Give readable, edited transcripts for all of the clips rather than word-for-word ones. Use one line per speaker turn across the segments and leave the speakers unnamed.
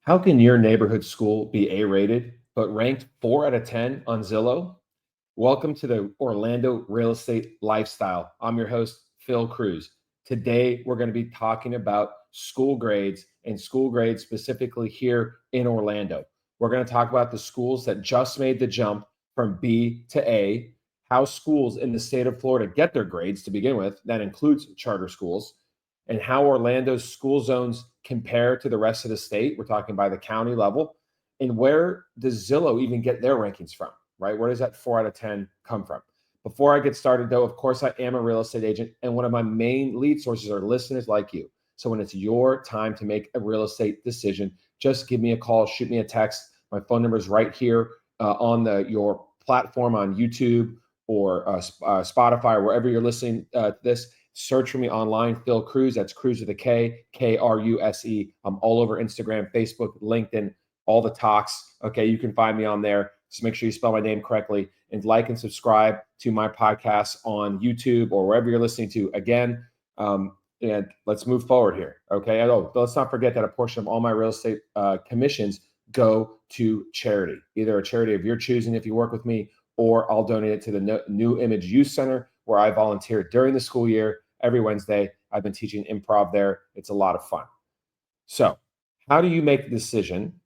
How can your neighborhood school be A rated, but ranked 4 out of 10 on Zillow? Welcome to the Orlando Real Estate Lifestyle. I'm your host, Phil Kruse. Today, we're going to be talking about school grades and school grades specifically here in Orlando. We're going to talk about the schools that just made the jump from B to A, how schools in the state of Florida get their grades to begin with. That includes charter schools, and how Orlando's school zones compare to the rest of the state. We're talking by the county level. And where does Zillow even get their rankings from, right? Where does that 4 out of 10 come from? Before I get started, though, of course, I am a real estate agent, and one of my main lead sources are listeners like you. So when it's your time to make a real estate decision, just give me a call, shoot me a text. My phone number is right here on your platform on YouTube or Spotify or wherever you're listening to this. Search for me online, Phil Kruse. That's Kruse with a K, Kruse. I'm all over Instagram, Facebook, LinkedIn, all the talks. Okay, you can find me on there. Just make sure you spell my name correctly and like and subscribe to my podcast on YouTube or wherever you're listening to. Again, and let's move forward here. Okay, let's not forget that a portion of all my real estate commissions go to charity, either a charity of your choosing if you work with me, or I'll donate it to the New Image Youth Center where I volunteer during the school year. Every Wednesday, I've been teaching improv there. It's a lot of fun. So, how do you make the decision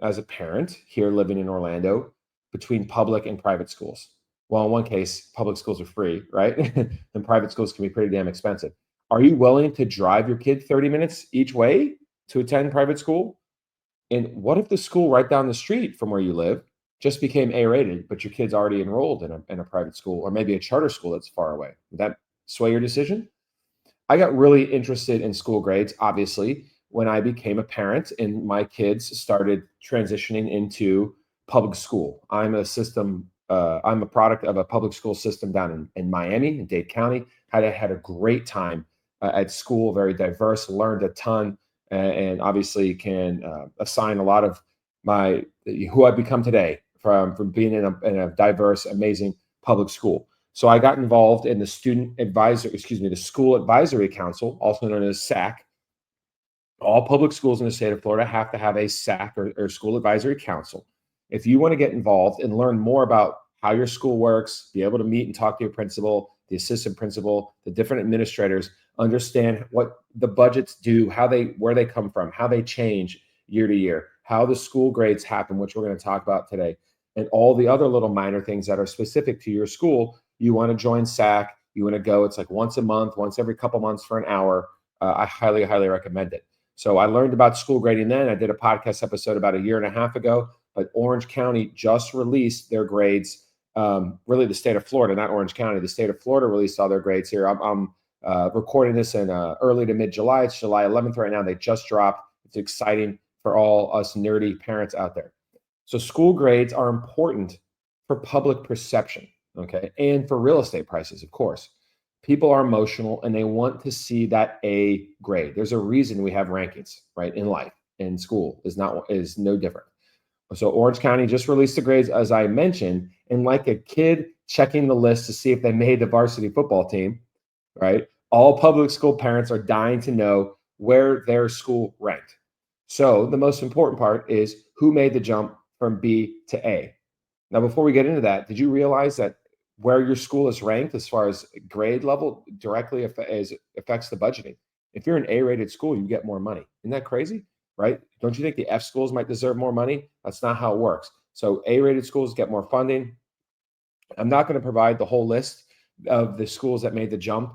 as a parent here living in Orlando between public and private schools? Well, in one case, public schools are free, right? And private schools can be pretty damn expensive. Are you willing to drive your kid 30 minutes each way to attend private school? And what if the school right down the street from where you live just became A rated, but your kid's already enrolled in a private school or maybe a charter school that's far away? Would that sway your decision? I got really interested in school grades, obviously, when I became a parent and my kids started transitioning into public school. I'm a product of a public school system down in Miami, in Dade County. Had a great time at school, very diverse, learned a ton, and obviously can assign a lot of who I've become today from being in a diverse, amazing public school. So I got involved in the the School Advisory Council, also known as SAC. All public schools in the state of Florida have to have a SAC or School Advisory Council. If you want to get involved and learn more about how your school works, be able to meet and talk to your principal, the assistant principal, the different administrators, understand what the budgets do, where they come from, how they change year to year, how the school grades happen, which we're going to talk about today, and all the other little minor things that are specific to your school. You want to join SAC, you want to go, it's like once a month, once every couple months for an hour. I highly, highly recommend it. So I learned about school grading then. I did a podcast episode about a year and a half ago, but Orange County just released their grades. Really the state of Florida, not Orange County. The state of Florida released all their grades here. I'm recording this in early to mid-July. It's July 11th right now. They just dropped. It's exciting for all us nerdy parents out there. So school grades are important for public perception, okay, and for real estate prices, of course. People are emotional and they want to see that A grade. There's a reason we have rankings, right, in life, and school is no different. So Orange County just released the grades, as I mentioned, and like a kid checking the list to see if they made the varsity football team, right? All public school parents are dying to know where their school ranked. So the most important part is who made the jump from B to A. Now, before we get into that, did you realize that where your school is ranked as far as grade level directly affects the budgeting? If you're an A-rated school, you get more money. Isn't that crazy? Right? Don't you think the F schools might deserve more money? That's not how it works. So A-rated schools get more funding. I'm not going to provide the whole list of the schools that made the jump.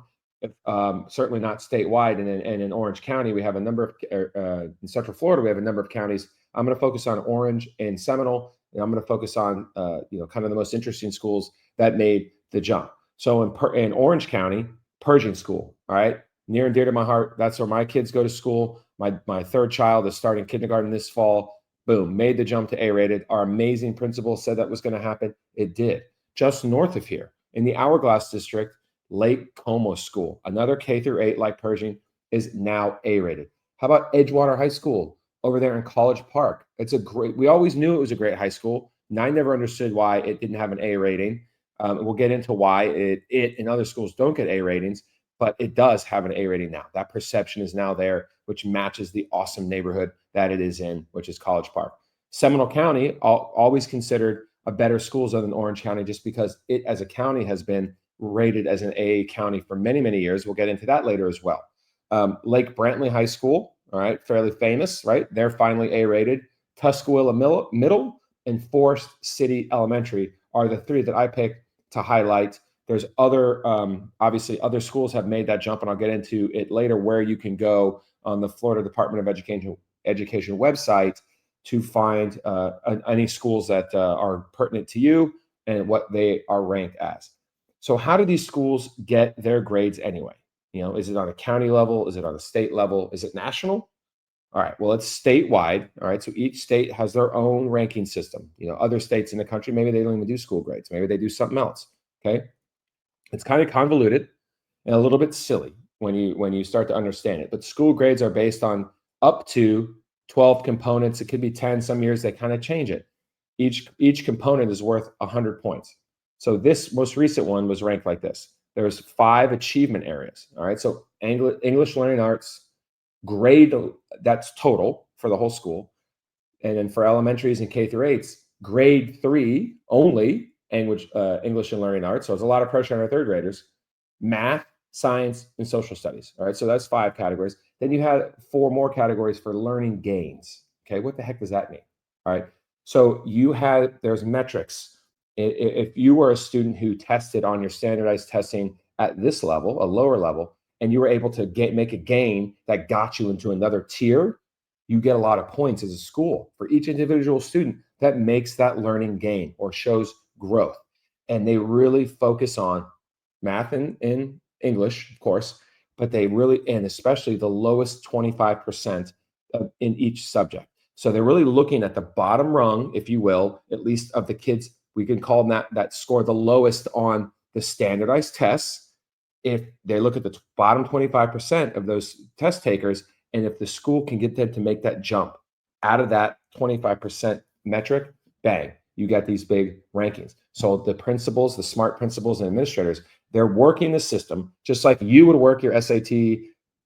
Certainly not statewide. And in Orange County, we have a number of, in Central Florida, we have a number of counties. I'm going to focus on Orange and Seminole, and I'm going to focus on, kind of the most interesting schools that made the jump. So in Orange County, Pershing School, all right, near and dear to my heart. That's where my kids go to school. My third child is starting kindergarten this fall. Boom, made the jump to A-rated. Our amazing principal said that was going to happen. It did. Just north of here, in the Hourglass District, Lake Como School, another K through 8 like Pershing, is now A-rated. How about Edgewater High School over there in College Park? We always knew it was a great high school, and I never understood why it didn't have an A rating. We'll get into why it and other schools don't get A ratings, but it does have an A rating now. That perception is now there, which matches the awesome neighborhood that it is in, which is College Park. Seminole County, always considered a better school zone than Orange County, just because it as a county has been rated as an A county for many, many years. We'll get into that later as well. Lake Brantley High School, all right, fairly famous, right? They're finally A rated. Tuscaloosa Middle and Forest City Elementary are the three that I picked to highlight. There's other, obviously, other schools have made that jump, and I'll get into it later, where you can go on the Florida Department of Education website to find any schools that are pertinent to you and what they are ranked as. So how do these schools get their grades anyway? Is it on a county level? Is it on a state level? Is it national? All right, well, it's statewide. All right, so each state has their own ranking system. Other states in the country, maybe they don't even do school grades. Maybe they do something else. Okay, it's kind of convoluted and a little bit silly when you start to understand it. But school grades are based on up to 12 components. It could be 10. Some years they kind of change it. Each component is worth 100 points. So this most recent one was ranked like this. There's 5 achievement areas. All right, so English learning arts, grade, that's total for the whole school. And then for elementaries and K through 8s, grade 3 only, English and learning arts. So there's a lot of pressure on our third graders. Math, science, and social studies. All right, so that's 5 categories. Then you have 4 more categories for learning gains. Okay, what the heck does that mean? All right, so there's metrics. If you were a student who tested on your standardized testing at this level, a lower level, and you were able to make a gain that got you into another tier, you get a lot of points as a school for each individual student that makes that learning gain or shows growth. And they really focus on math and English, of course, but they really, and especially the lowest 25% in each subject. So they're really looking at the bottom rung, if you will, at least of the kids. We can call them that score the lowest on the standardized tests. If they look at the bottom 25% of those test takers, and if the school can get them to make that jump out of that 25% metric, bang, you get these big rankings. So the principals, the smart principals and administrators, they're working the system just like you would work your SAT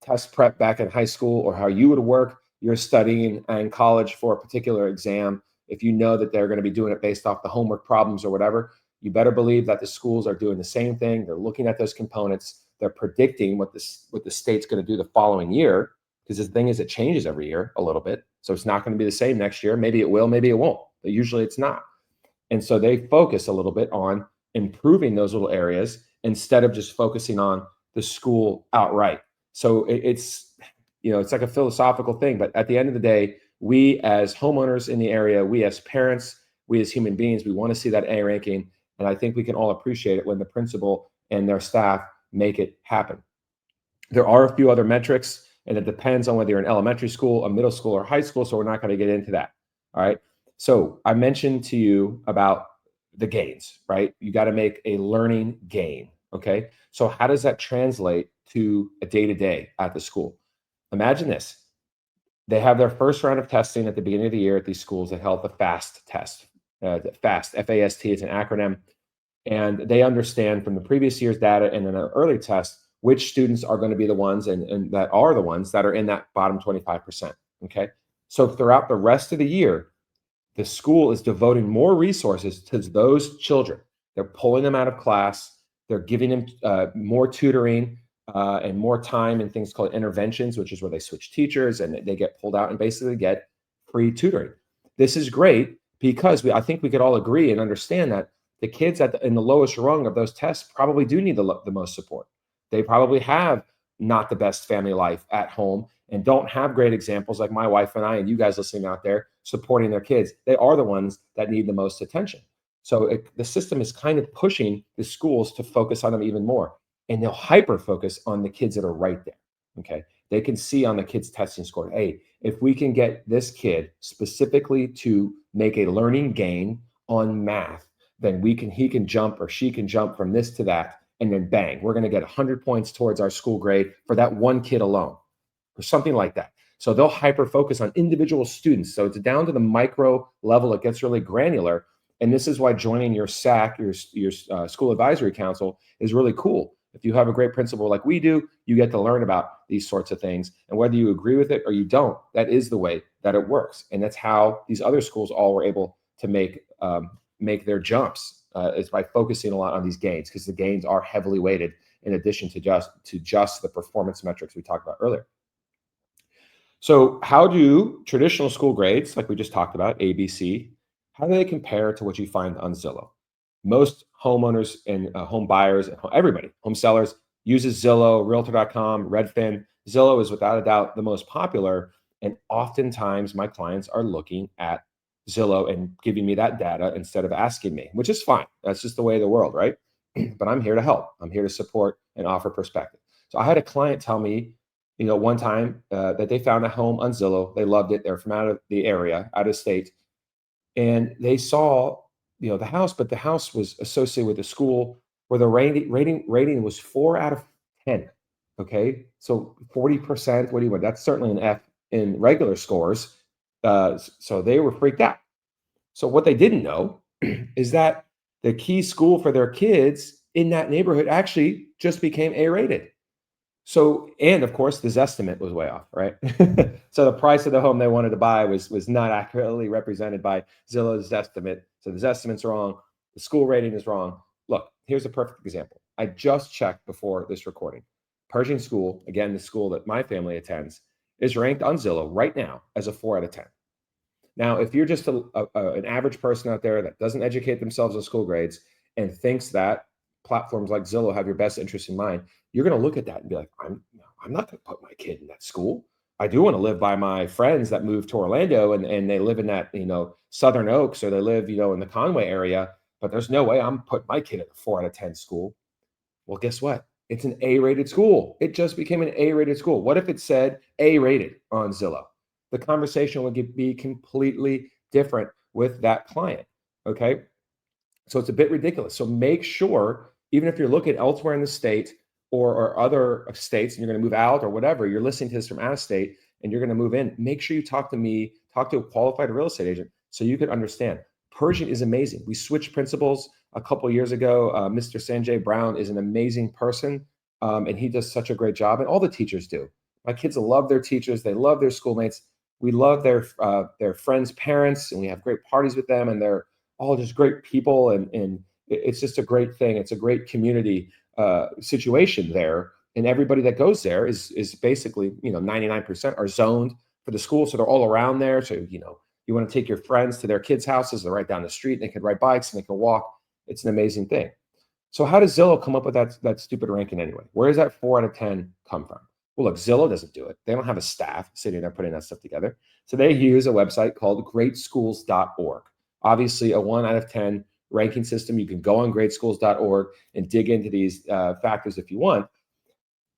test prep back in high school, or how you would work your studying in college for a particular exam. If you know that they're going to be doing it based off the homework problems or whatever, you better believe that the schools are doing the same thing. They're looking at those components. They're predicting what the state's going to do the following year, because the thing is, it changes every year a little bit. So it's not going to be the same next year. Maybe it will, maybe it won't, but usually it's not. And so they focus a little bit on improving those little areas instead of just focusing on the school outright. So it's like a philosophical thing, but at the end of the day, we as homeowners in the area, we as parents, we as human beings, we want to see that A ranking. And I think we can all appreciate it when the principal and their staff make it happen. There are a few other metrics, and it depends on whether you're in elementary school, a middle school, or high school. So we're not going to get into that. All right. So I mentioned to you about the gains, right? You got to make a learning gain. Okay. So how does that translate to a day-to-day at the school? Imagine this. They have their first round of testing at the beginning of the year at these schools. They held the FAST test. FAST, F-A-S-T, is an acronym. And they understand from the previous year's data and then an early test which students are going to be the ones and that are the ones that are in that bottom 25%. Okay. So throughout the rest of the year, the school is devoting more resources to those children. They're pulling them out of class. They're giving them more tutoring and more time in things called interventions, which is where they switch teachers and they get pulled out and basically get free tutoring. This is great because I think we could all agree and understand that the kids in the lowest rung of those tests probably do need the most support. They probably have not the best family life at home and don't have great examples like my wife and I and you guys listening out there supporting their kids. They are the ones that need the most attention. So the system is kind of pushing the schools to focus on them even more. And they'll hyper focus on the kids that are right there. Okay. They can see on the kid's testing score, hey, if we can get this kid specifically to make a learning gain on math, then he can jump or she can jump from this to that. And then bang, we're going to get 100 points towards our school grade for that one kid alone or something like that. So they'll hyper focus on individual students. So it's down to the micro level. It gets really granular. And this is why joining your SAC, your school advisory council, is really cool, If you have a great principal like we do, you get to learn about these sorts of things. And whether you agree with it or you don't, that is the way that it works. And that's how these other schools all were able to make their jumps, is by focusing a lot on these gains, because the gains are heavily weighted in addition to just the performance metrics we talked about earlier. So how do traditional school grades, like we just talked about, ABC, how do they compare to what you find on Zillow? Most homeowners and home buyers, and everybody, home sellers, uses Zillow, Realtor.com, Redfin. Zillow is without a doubt the most popular. And oftentimes my clients are looking at Zillow and giving me that data instead of asking me, which is fine. That's just the way of the world, right? But I'm here to help. I'm here to support and offer perspective. So I had a client tell me, one time that they found a home on Zillow. They loved it. They're from out of the area, out of state, and they saw, the house, but the house was associated with a school where the rating was 4 out of 10. Okay, so 40%. What do you want? That's certainly an F in regular scores. So they were freaked out. So what they didn't know is that the key school for their kids in that neighborhood actually just became A rated. So, and of course, the estimate was way off, right? So the price of the home they wanted to buy was not accurately represented by Zillow's estimate. So the estimate's wrong. The school rating is wrong. Look, here's a perfect example. I just checked before this recording. Pershing School, again, the school that my family attends, is ranked on Zillow right now as a 4 out of 10. Now, if you're just an average person out there that doesn't educate themselves on school grades and thinks that platforms like Zillow have your best interest in mind, you're going to look at that and be like, I'm not going to put my kid in that school. I do want to live by my friends that moved to Orlando and they live in that, Southern Oaks, or they live, in the Conway area, but there's no way I'm putting my kid at a 4 out of 10 school. Well, guess what? It's an A rated school. It just became an A rated school. What if it said A rated on Zillow? The conversation would be completely different with that client. Okay. So it's a bit ridiculous. So make sure, even if you're looking elsewhere in the state or other states and you're going to move out or whatever, you're listening to this from out of state and you're going to move in, make sure you talk to me, talk to a qualified real estate agent so you can understand. Pershing is amazing. We switched principals a couple of years ago. Mr. Sanjay Brown is an amazing person, and he does such a great job, and all the teachers do. My kids love their teachers. They love their schoolmates. We love their friends' parents, and we have great parties with them, and they're all just great people, and it's just a great thing. It's a great community situation there, and everybody that goes there is basically 99% are zoned for the school, so they're all around there. So you want to take your friends to their kids' houses, they're right down the street, and they can ride bikes and they can walk. It's an amazing thing. So how does Zillow come up with that stupid ranking anyway? Where does that 4 out of 10 come from? Well, look, Zillow doesn't do it. They don't have a staff sitting there putting that stuff together. So they use a website called greatschools.org. Obviously, a 1 out of 10 ranking system. You can go on greatschools.org and dig into these factors if you want.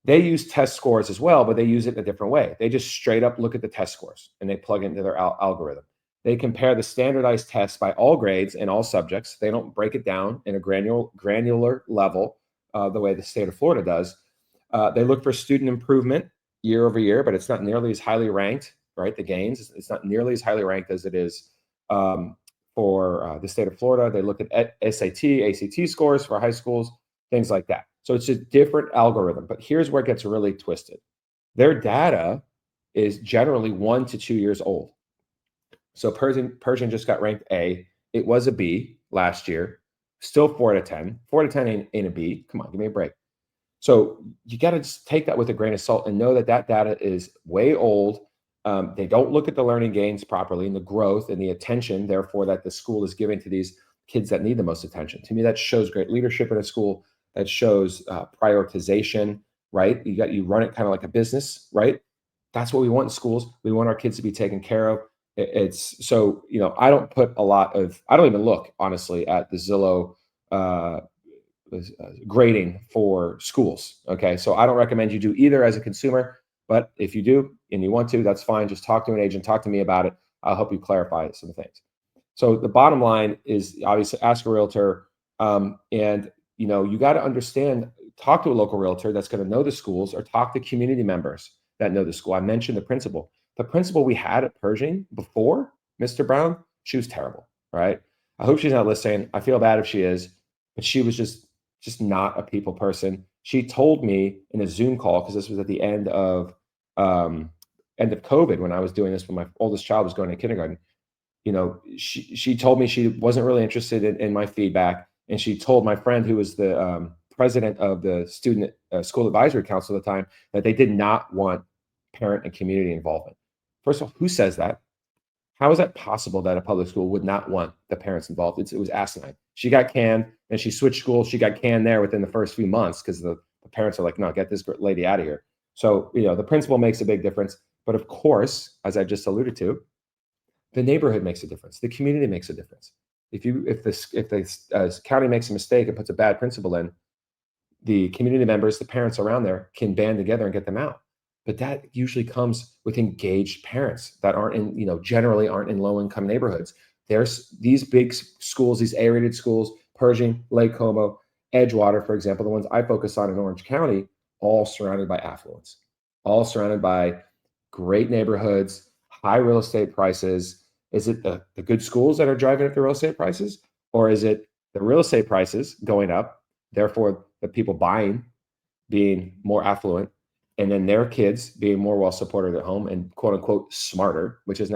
They use test scores as well, but they use it in a different way. They just straight up look at the test scores and they plug it into their algorithm. They compare the standardized tests by all grades and all subjects. They don't break it down in a granular level the way the state of Florida does. They look for student improvement year over year, but it's not nearly as highly ranked, right? The gains, it's not nearly as highly ranked as it is for the state of Florida. They look at SAT, ACT scores for high schools, things like that. So it's a different algorithm, but here's where it gets really twisted. Their data is generally 1 to 2 years old. So Pershing just got ranked A. It was a B last year, still 4 out of 10. 4 out of 10 ain't a B. Come on, give me a break. So you got to just take that with a grain of salt and know that data is way old. They don't look at the learning gains properly and the growth and the attention, therefore, that the school is giving to these kids that need the most attention. To me, that shows great leadership in a school. That shows prioritization, right? You run it kind of like a business, right? That's what we want in schools. We want our kids to be taken care of. It's so, I don't even look honestly at the Zillow grading for schools. Okay. So I don't recommend you do either as a consumer, but if you do and you want to, that's fine. Just talk to an agent, talk to me about it. I'll help you clarify some things. So the bottom line is obviously ask a realtor. And you got to understand, talk to a local realtor that's going to know the schools, or talk to community members that know the school. I mentioned the principal. The principal we had at Pershing before Mr. Brown, she was terrible, right? I hope she's not listening. I feel bad if she is, but she was just not a people person. She told me in a Zoom call, because this was at the end of COVID when I was doing this when my oldest child was going to kindergarten. She told me she wasn't really interested in my feedback, and she told my friend who was the president of the student school advisory council at the time that they did not want parent and community involvement. First of all, who says that? How is that possible that a public school would not want the parents involved? It was asinine. She got canned, and she switched schools. She got canned there within the first few months because the parents are like, no, get this lady out of here. So, the principal makes a big difference. But of course, as I just alluded to, the neighborhood makes a difference. The community makes a difference. If the county makes a mistake and puts a bad principal in, the community members, the parents around there can band together and get them out. But that usually comes with engaged parents that generally aren't in low-income neighborhoods. There's these big schools, these A-rated schools, Pershing, Lake Como, Edgewater, for example, the ones I focus on in Orange County, all surrounded by affluence, all surrounded by great neighborhoods, high real estate prices. Is it the good schools that are driving up the real estate prices? Or is it the real estate prices going up, therefore the people buying being more affluent, and then their kids being more well supported at home and quote unquote smarter, which is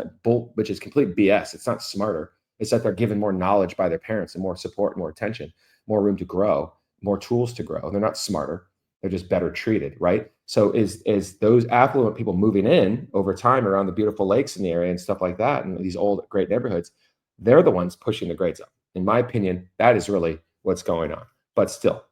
complete BS. It's not smarter. It's that they're given more knowledge by their parents and more support, more attention, more room to grow, more tools to grow. They're not smarter. They're just better treated, right? So is those affluent people moving in over time around the beautiful lakes in the area and stuff like that, and these old great neighborhoods, they're the ones pushing the grades up. In my opinion, that is really what's going on. But still,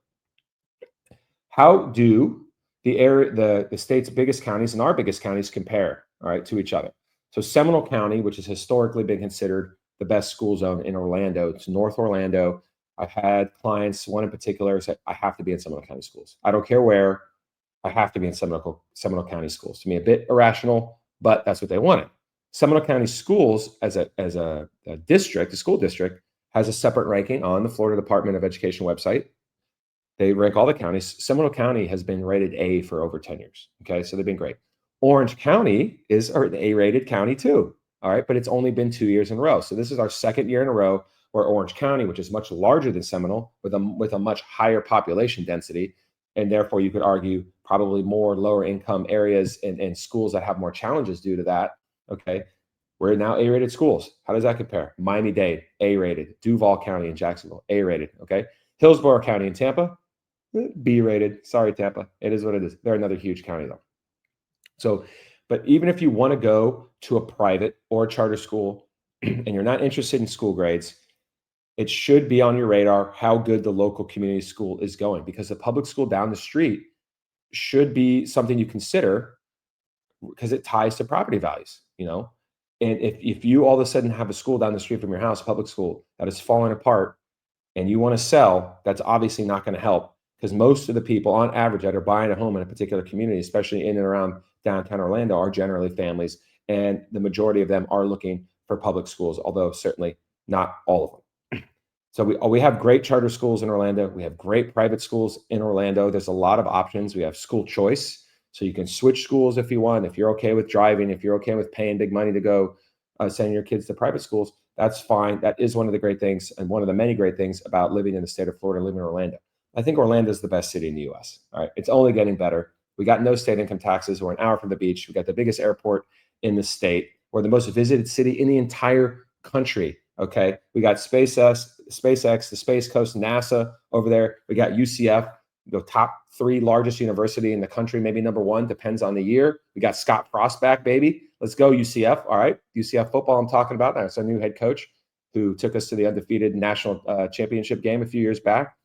how do the state's biggest counties and our biggest counties compare, all right, to each other? So Seminole County, which has historically been considered the best school zone in Orlando, it's North Orlando. I've had clients, one in particular, say, I have to be in Seminole County schools. I don't care where, I have to be in Seminole County schools. To me, a bit irrational, but that's what they wanted. Seminole County schools as a district, a school district, has a separate ranking on the Florida Department of Education website. They rank all the counties. Seminole County has been rated A for over 10 years. Okay, so they've been great. Orange County is an A-rated county too. All right, but it's only been 2 years in a row. So this is our second year in a row where Orange County, which is much larger than Seminole, with a much higher population density, and therefore you could argue probably more lower income areas and schools that have more challenges due to that. Okay, we're now A-rated schools. How does that compare? Miami-Dade, A-rated. Duval County in Jacksonville, A-rated. Okay, Hillsborough County in Tampa, B-rated. Sorry, Tampa. It is what it is. They're another huge county, though. So, but even if you want to go to a private or a charter school and you're not interested in school grades, it should be on your radar how good the local community school is going, because the public school down the street should be something you consider because it ties to property values, And if you all of a sudden have a school down the street from your house, a public school that is falling apart, and you want to sell, that's obviously not going to help, because most of the people on average that are buying a home in a particular community, especially in and around downtown Orlando, are generally families, and the majority of them are looking for public schools, although certainly not all of them. So we have great charter schools in Orlando. We have great private schools in Orlando. There's a lot of options. We have school choice, so you can switch schools if you want. If you're okay with driving, if you're okay with paying big money to go send your kids to private schools, that's fine. That is one of the great things, and one of the many great things about living in the state of Florida, living in Orlando. I think Orlando is the best city in the U.S. All right, it's only getting better. We got no state income taxes. We're an hour from the beach. We got the biggest airport in the state. We're the most visited city in the entire country. Okay, we got SpaceX, the Space Coast, NASA over there. We got UCF, the top 3 largest university in the country, maybe number 1, depends on the year. We got Scott Frost back, baby. Let's go UCF. All right, UCF football I'm talking about. That's our new head coach who took us to the undefeated national championship game a few years back.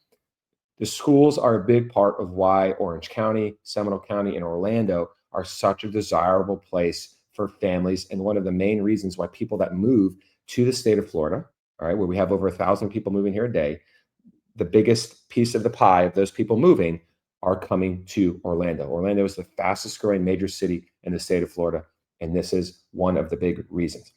The schools are a big part of why Orange County, Seminole County, and Orlando are such a desirable place for families, and one of the main reasons why people that move to the state of Florida, all right, where we have over 1,000 people moving here a day, the biggest piece of the pie of those people moving are coming to Orlando. Orlando is the fastest growing major city in the state of Florida, and this is one of the big reasons.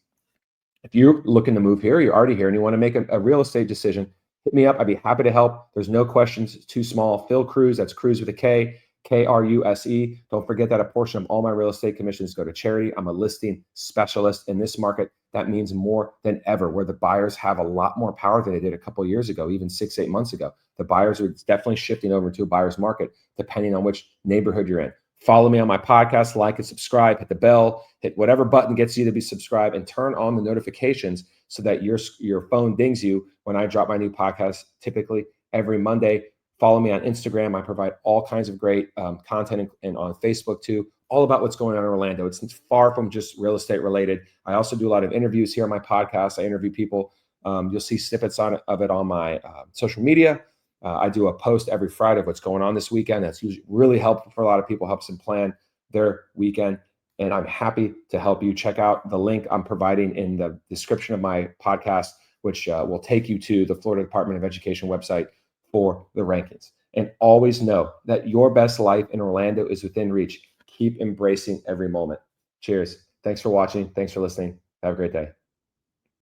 If you're looking to move here, you're already here, and you want to make a real estate decision, hit me up. I'd be happy to help. There's no questions too small. Phil Kruse, that's Kruse with a K, Kruse. Don't forget that a portion of all my real estate commissions go to charity. I'm a listing specialist in this market. That means more than ever, where the buyers have a lot more power than they did a couple of years ago, even 6, 8 months ago. The buyers are definitely shifting over to a buyer's market, depending on which neighborhood you're in. Follow me on my podcast, like and subscribe, hit the bell, hit whatever button gets you to be subscribed, and turn on the notifications so that your phone dings you when I drop my new podcast, typically every Monday. Follow me on Instagram. I provide all kinds of great content, and on Facebook too, all about what's going on in Orlando. It's far from just real estate related. I also do a lot of interviews here on my podcast. I interview people. You'll see snippets of it on my social media. I do a post every Friday of what's going on this weekend. That's usually really helpful for a lot of people, helps them plan their weekend. And I'm happy to help you. Check out the link I'm providing in the description of my podcast, which will take you to the Florida Department of Education website for the rankings. And always know that your best life in Orlando is within reach. Keep embracing every moment. Cheers. Thanks for watching. Thanks for listening. Have a great day.